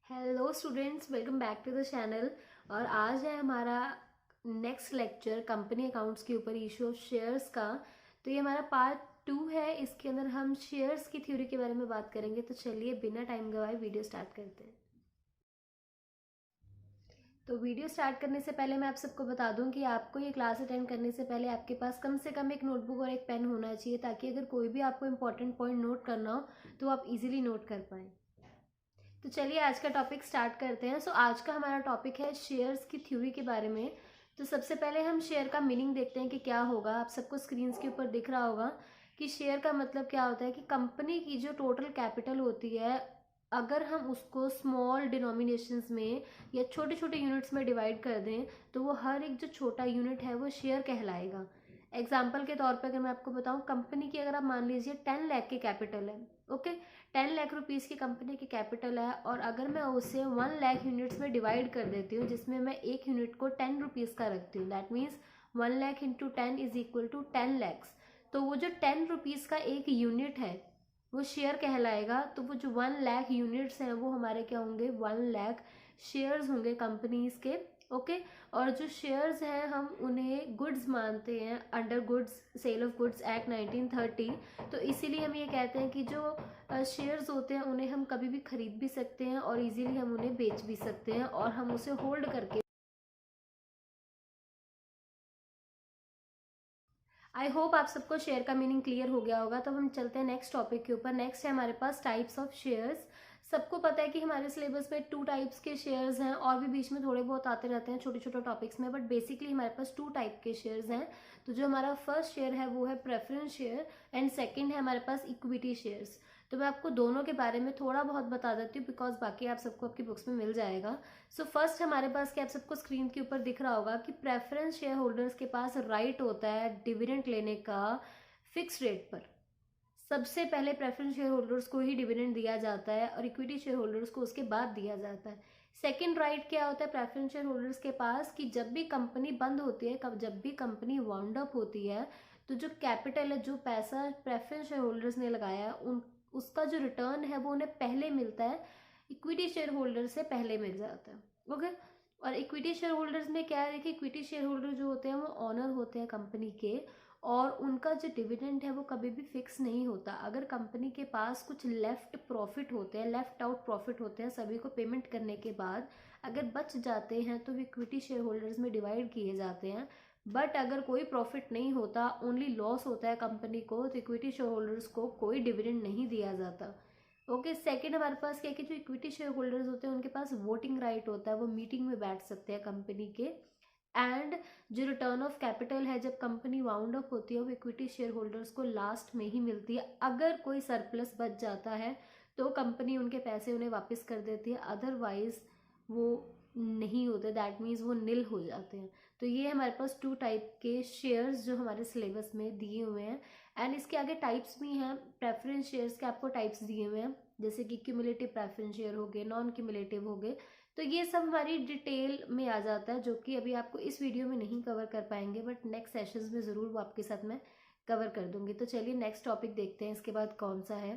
Hello students, welcome back to the channel. और आज है हमारा नेक्स्ट लेक्चर कंपनी अकाउंट्स के ऊपर इशू ऑफ शेयर्स का। तो ये हमारा पार्ट 2 है। इसके अंदर हम शेयर्स की थ्योरी के बारे में बात करेंगे। तो चलिए बिना टाइम गवाए वीडियो स्टार्ट करते हैं। तो वीडियो स्टार्ट करने से पहले मैं आप सबको बता दूं कि आपको ये क्लास अटेंड करने से पहले आपके पास कम से कम एक नोटबुक और एक पेन होना चाहिए, ताकि अगर कोई भी आपको इंपॉर्टेंट पॉइंट नोट करना हो तो आप इजीली नोट कर पाएँ। तो चलिए आज का टॉपिक स्टार्ट करते हैं। आज का हमारा टॉपिक है शेयर्स की थ्योरी के बारे में। तो सबसे पहले हम शेयर का मीनिंग देखते हैं कि क्या होगा। आप सबको स्क्रीन के ऊपर दिख रहा होगा कि शेयर का मतलब क्या होता है कि कंपनी की जो टोटल कैपिटल होती है, अगर हम उसको स्मॉल डिनोमिनेशंस में या छोटे छोटे यूनिट्स में डिवाइड कर दें तो वो हर एक जो छोटा यूनिट है वो शेयर कहलाएगा। एग्जाम्पल के तौर पर अगर मैं आपको बताऊं, कंपनी की अगर आप मान लीजिए 10 लाख की कैपिटल है, ओके। 10 लाख रुपीज़ की कंपनी की कैपिटल है, और अगर मैं उसे 1 लाख यूनिट्स में डिवाइड कर देती हूँ, जिसमें मैं एक यूनिट को 10 रुपीज़ का रखती हूँ, that means 1 lakh into 10 is equal to 10 lakhs. तो वो जो 10 रुपीज़ का एक यूनिट है वो शेयर कहलाएगा। तो वो जो 1 लाख यूनिट्स हैं वो हमारे क्या होंगे, 1 लाख शेयर्स होंगे कंपनीज के, ओके। और जो शेयर्स हैं हम उन्हें गुड्स मानते हैं under goods sale of goods act 1930। तो इसीलिए हम ये कहते हैं कि जो शेयर्स होते हैं उन्हें हम कभी भी खरीद भी सकते हैं और इजीली हम उन्हें बेच भी सकते हैं, और हम उसे होल्ड करके। आई होप आप सबको शेयर का मीनिंग क्लियर हो गया होगा। तो हम चलते हैं नेक्स्ट टॉपिक के ऊपर। नेक्स्ट है हमारे पास टाइप्स ऑफ शेयर्स। सबको पता है कि हमारे सिलेबस में 2 टाइप्स के शेयर्स हैं, और भी बीच में थोड़े बहुत आते रहते हैं छोटे छोटे टॉपिक्स में, बट बेसिकली हमारे पास 2 टाइप के शेयर्स हैं। तो जो हमारा फर्स्ट शेयर है वो है प्रेफरेंस शेयर, एंड सेकेंड है हमारे पास इक्विटी शेयर्स। तो मैं आपको दोनों के बारे में थोड़ा बहुत बता देती हूँ, बिकॉज बाकी आप सबको आपकी बुक्स में मिल जाएगा। सो फर्स्ट हमारे पास क्या, आप सबको स्क्रीन के ऊपर दिख रहा होगा कि प्रेफरेंस शेयर होल्डर्स के पास राइट होता है डिविडेंड लेने का फिक्स रेट पर। सबसे पहले प्रेफरेंस शेयर होल्डर्स को ही डिविडेंड दिया जाता है, और इक्विटी शेयर होल्डर्स को उसके बाद दिया जाता है। सेकेंड राइट क्या होता है प्रेफरेंस शेयर होल्डर्स के पास, कि जब भी कंपनी बंद होती है, जब भी कंपनी वाउंड अप होती है, तो जो कैपिटल है, जो पैसा प्रेफरेंस शेयर होल्डर्स ने लगाया है, उन उसका जो रिटर्न है वो उन्हें पहले मिलता है, इक्विटी शेयर होल्डर से पहले मिल जाता है, ओके। और इक्विटी शेयर होल्डर्स में क्या है कि इक्विटी शेयर होल्डर जो होते हैं वो ऑनर होते हैं कंपनी के, और उनका जो डिविडेंड है वो कभी भी फिक्स नहीं होता। अगर कंपनी के पास कुछ लेफ्ट प्रॉफिट होते हैं, लेफ्ट आउट प्रॉफिट होते हैं, सभी को पेमेंट करने के बाद अगर बच जाते हैं तो वो इक्विटी शेयर होल्डर्स में डिवाइड किए जाते हैं। बट अगर कोई प्रॉफिट नहीं होता, ओनली लॉस होता है कंपनी को, तो इक्विटी शेयर होल्डर्स को कोई डिविडेंड नहीं दिया जाता, ओके। सेकंड हमारे पास क्या है कि जो इक्विटी शेयर होल्डर्स होते हैं उनके पास वोटिंग राइट होता है, वो मीटिंग में बैठ सकते हैं कंपनी के। एंड जो रिटर्न ऑफ कैपिटल है, जब कंपनी वाउंड अप होती है, वो इक्विटी शेयर होल्डर्स को लास्ट में ही मिलती है। अगर कोई सरप्लस बच जाता है तो कंपनी उनके पैसे उन्हें वापस कर देती है, अदरवाइज वो नहीं होते, दैट मीन्स वो निल हो जाते हैं। तो ये हमारे पास 2 टाइप के शेयर्स जो हमारे सिलेबस में दिए हुए हैं। एंड इसके आगे टाइप्स भी हैं, प्रेफरेंस शेयर्स के आपको टाइप्स दिए हुए हैं, जैसे कि क्यूमुलेटिव प्रेफरेंस शेयर हो गए, नॉन क्यूमुलेटिव हो गए। तो ये सब हमारी डिटेल में आ जाता है, जो कि अभी आपको इस वीडियो में नहीं कवर कर पाएंगे, बट नेक्स्ट सेशंस में ज़रूर वो आपके साथ मैं कवर कर दूंगी। तो चलिए नेक्स्ट टॉपिक देखते हैं इसके बाद कौन सा है।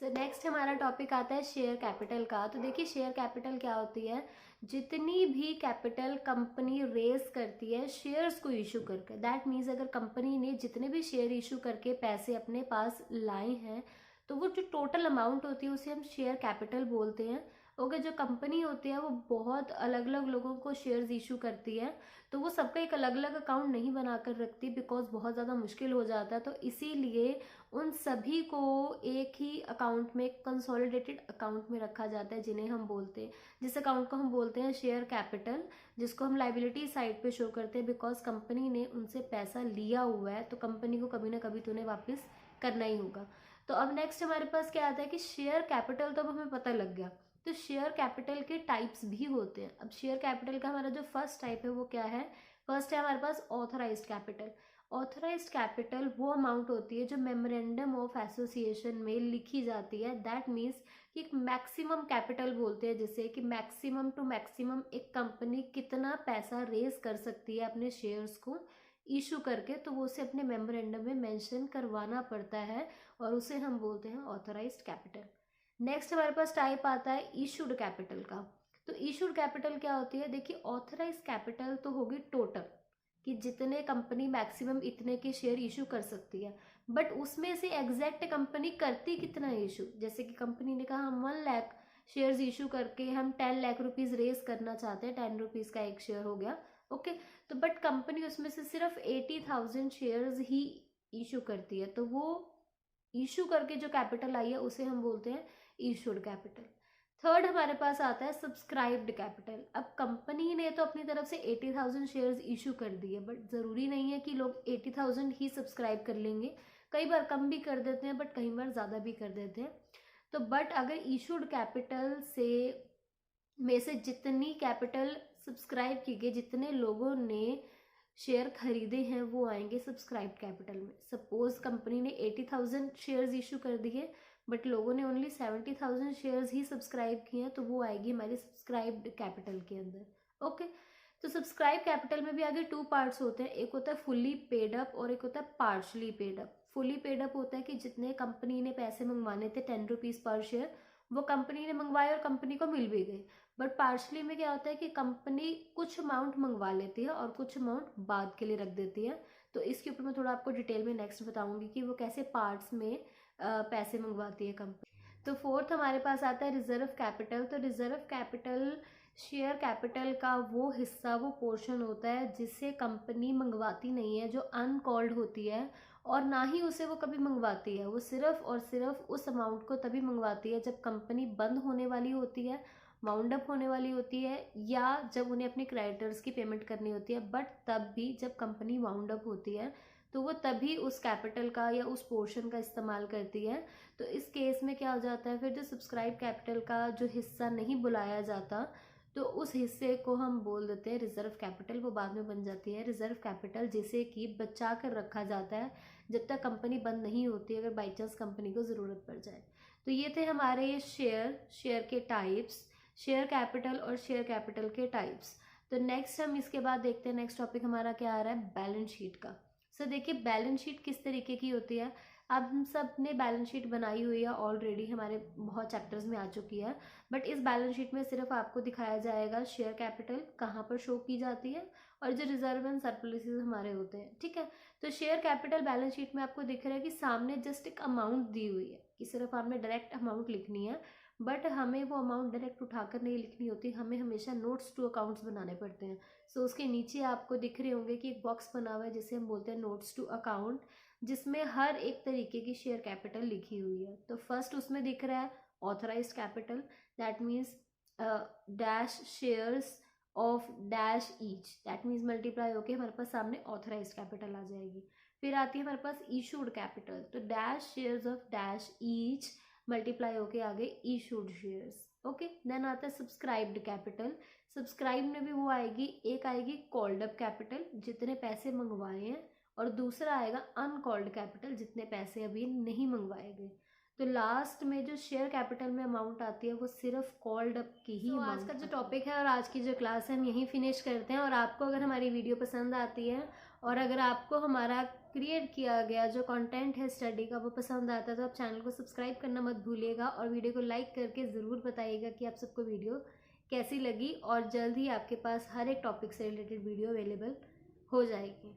सो नेक्स्ट हमारा टॉपिक आता है शेयर कैपिटल का। तो देखिए शेयर कैपिटल क्या होती है, जितनी भी कैपिटल कंपनी रेज करती है शेयर्स को इशू करके, दैट मीन्स अगर कंपनी ने जितने भी शेयर इशू करके पैसे अपने पास लाए हैं, तो वो जो टोटल अमाउंट होती है उसे हम शेयर कैपिटल बोलते हैं, ओके। जो कंपनी होती है वो बहुत अलग अलग लोगों को शेयर्स इशू करती है, तो वो सबका एक अलग अलग अकाउंट नहीं बनाकर रखती, बिकॉज बहुत ज़्यादा मुश्किल हो जाता है। तो इसीलिए उन सभी को एक ही अकाउंट में, कंसोलिडेटेड अकाउंट में रखा जाता है, जिन्हें हम बोलते हैं, जिस अकाउंट को हम बोलते हैं शेयर कैपिटल, जिसको हम लाइबिलिटी साइड पे शो करते हैं, बिकॉज कंपनी ने उनसे पैसा लिया हुआ है, तो कंपनी को कभी ना कभी तो उन्हें वापस करना ही होगा। तो अब नेक्स्ट हमारे पास क्या आता है कि शेयर कैपिटल, तो अब हमें पता लग गया। तो शेयर कैपिटल के टाइप्स भी होते हैं। अब शेयर कैपिटल का हमारा जो फर्स्ट टाइप है वो क्या है, फर्स्ट है हमारे पास ऑथराइज्ड कैपिटल। ऑथराइज्ड कैपिटल वो अमाउंट होती है जो मेमोरेंडम ऑफ एसोसिएशन में लिखी जाती है, दैट मीन्स कि एक मैक्सिमम कैपिटल बोलते हैं, जिससे कि मैक्सिमम टू मैक्सिमम एक कंपनी कितना पैसा रेज कर सकती है अपने शेयर्स को इशू करके, तो वो उसे अपने मेमोरेंडम में मेंशन करवाना पड़ता है, और उसे हम बोलते हैं ऑथराइज्ड कैपिटल। नेक्स्ट हमारे पास टाइप आता है इशूड कैपिटल का। तो इशूड कैपिटल क्या होती है, देखिए ऑथराइज कैपिटल तो होगी टोटल कि जितने कंपनी मैक्सिमम इतने के शेयर इशू कर सकती है, बट उसमें से एग्जैक्ट कंपनी करती कितना इशू। जैसे कि कंपनी ने कहा हम 1 लाख शेयर्स इशू करके हम 10 लाख रुपीज रेस करना चाहते हैं, 10 रुपीज का एक शेयर हो गया, ओके। तो बट कंपनी उसमें से सिर्फ 80,000 शेयर्स ही इशू करती है, तो वो इशू करके जो कैपिटल आई है उसे हम बोलते हैं इशूड कैपिटल। थर्ड हमारे पास आता है सब्सक्राइब्ड कैपिटल। अब कंपनी ने तो अपनी तरफ से 80,000 शेयर्स इशू कर दिए, बट ज़रूरी नहीं है कि लोग 80,000 ही सब्सक्राइब कर लेंगे, कई बार कम भी कर देते हैं बट कई बार ज़्यादा भी कर देते हैं। तो बट अगर इशूड कैपिटल से में से जितनी कैपिटल सब्सक्राइब की गई, जितने लोगों ने शेयर खरीदे हैं, वो आएंगे सब्सक्राइब कैपिटल में। सपोज कंपनी ने 80,000 शेयर्स इशू कर दिए बट लोगों ने ओनली 70,000 शेयर्स ही सब्सक्राइब किए हैं, तो वो आएगी हमारी सब्सक्राइब्ड कैपिटल के अंदर, ओके। तो सब्सक्राइब कैपिटल में भी आगे 2 पार्ट्स होते हैं, एक होता है फुल्ली पेड अप और एक होता है partially paid up. Fully paid up होता है कि जितने कंपनी ने पैसे मंगवाने थे 10 रुपीज़ पर शेयर, वो कंपनी ने मंगवाए और कंपनी को मिल भी गए। बट पार्शली में क्या होता है कि कंपनी कुछ अमाउंट मंगवा लेती है और कुछ अमाउंट बाद के लिए रख देती है। तो इसके ऊपर मैं थोड़ा आपको डिटेल में नेक्स्ट बताऊंगी कि वो कैसे पार्ट्स में पैसे मंगवाती है कंपनी। तो फोर्थ हमारे पास आता है रिजर्व कैपिटल। तो रिजर्व कैपिटल शेयर कैपिटल का वो हिस्सा, वो पोर्शन होता है जिससे कंपनी मंगवाती नहीं है, जो अनकॉल्ड होती है, और ना ही उसे वो कभी मंगवाती है। वो सिर्फ और सिर्फ उस अमाउंट को तभी मंगवाती है जब कंपनी बंद होने वाली होती है, माउंड अप होने वाली होती है, या जब उन्हें अपने क्रेडिटर्स की पेमेंट करनी होती है। बट तब भी जब कंपनी वाउंड अप होती है तो वो तभी उस कैपिटल का या उस पोर्शन का इस्तेमाल करती है। तो इस केस में क्या हो जाता है, फिर जो सब्सक्राइब कैपिटल का जो हिस्सा नहीं बुलाया जाता, तो उस हिस्से को हम बोल देते हैं रिजर्व कैपिटल। वो बाद में बन जाती है रिजर्व कैपिटल, जिसे कि बचा कर रखा जाता है जब तक कंपनी बंद नहीं होती, अगर बाई चांस कंपनी को ज़रूरत पड़ जाए। तो ये थे हमारे शेयर के टाइप्स, शेयर कैपिटल और शेयर कैपिटल के टाइप्स। तो नेक्स्ट हम इसके बाद देखते हैं, नेक्स्ट टॉपिक हमारा क्या आ रहा है, बैलेंस शीट का। सो देखिए बैलेंस शीट किस तरीके की होती है। अब हम सब ने बैलेंस शीट बनाई हुई है ऑलरेडी, हमारे बहुत चैप्टर्स में आ चुकी है। बट इस बैलेंस शीट में सिर्फ आपको दिखाया जाएगा शेयर कैपिटल कहाँ पर शो की जाती है और जो रिजर्व एंड सरप्लसेस हमारे होते हैं, ठीक है। तो शेयर कैपिटल बैलेंस शीट में आपको दिख रहा है कि सामने जस्ट एक अमाउंट दी हुई है कि सिर्फ आपने डायरेक्ट अमाउंट लिखनी है, बट हमें वो अमाउंट डायरेक्ट उठाकर नहीं लिखनी होती, हमें हमेशा नोट्स टू अकाउंट्स बनाने पड़ते हैं। सो उसके नीचे आपको दिख रहे होंगे कि एक बॉक्स बना हुआ है जिसे हम बोलते हैं नोट्स टू अकाउंट, जिसमें हर एक तरीके की शेयर कैपिटल लिखी हुई है। तो फर्स्ट उसमें दिख रहा है authorised capital, that means dash shares of dash each, that means multiply होके हमारे पास सामने ऑथराइज्ड कैपिटल आ जाएगी। फिर आती है हमारे पास इशूड कैपिटल, तो dash shares of dash each multiply होके आ गए इशूड शेयर्स, ओके। देन आता है सब्सक्राइब्ड कैपिटल। सब्सक्राइब में भी वो आएगी, एक आएगी कॉल्ड अप कैपिटल जितने पैसे मंगवाए हैं, और दूसरा आएगा अनकॉल्ड कैपिटल जितने पैसे अभी नहीं मंगवाए गए। तो लास्ट में जो शेयर कैपिटल में अमाउंट आती है वो सिर्फ कॉल्ड अप की ही। तो आज का जो टॉपिक है और आज की जो क्लास है हम यहीं फिनिश करते हैं। और आपको अगर हमारी वीडियो पसंद आती है और अगर आपको हमारा क्रिएट किया गया जो कंटेंट है स्टडी का वो पसंद आता है, तो आप चैनल को सब्सक्राइब करना मत भूलिएगा और वीडियो को लाइक करके ज़रूर बताइएगा कि आप सबको वीडियो कैसी लगी। और जल्द ही आपके पास हर एक टॉपिक से रिलेटेड वीडियो अवेलेबल हो जाएगी।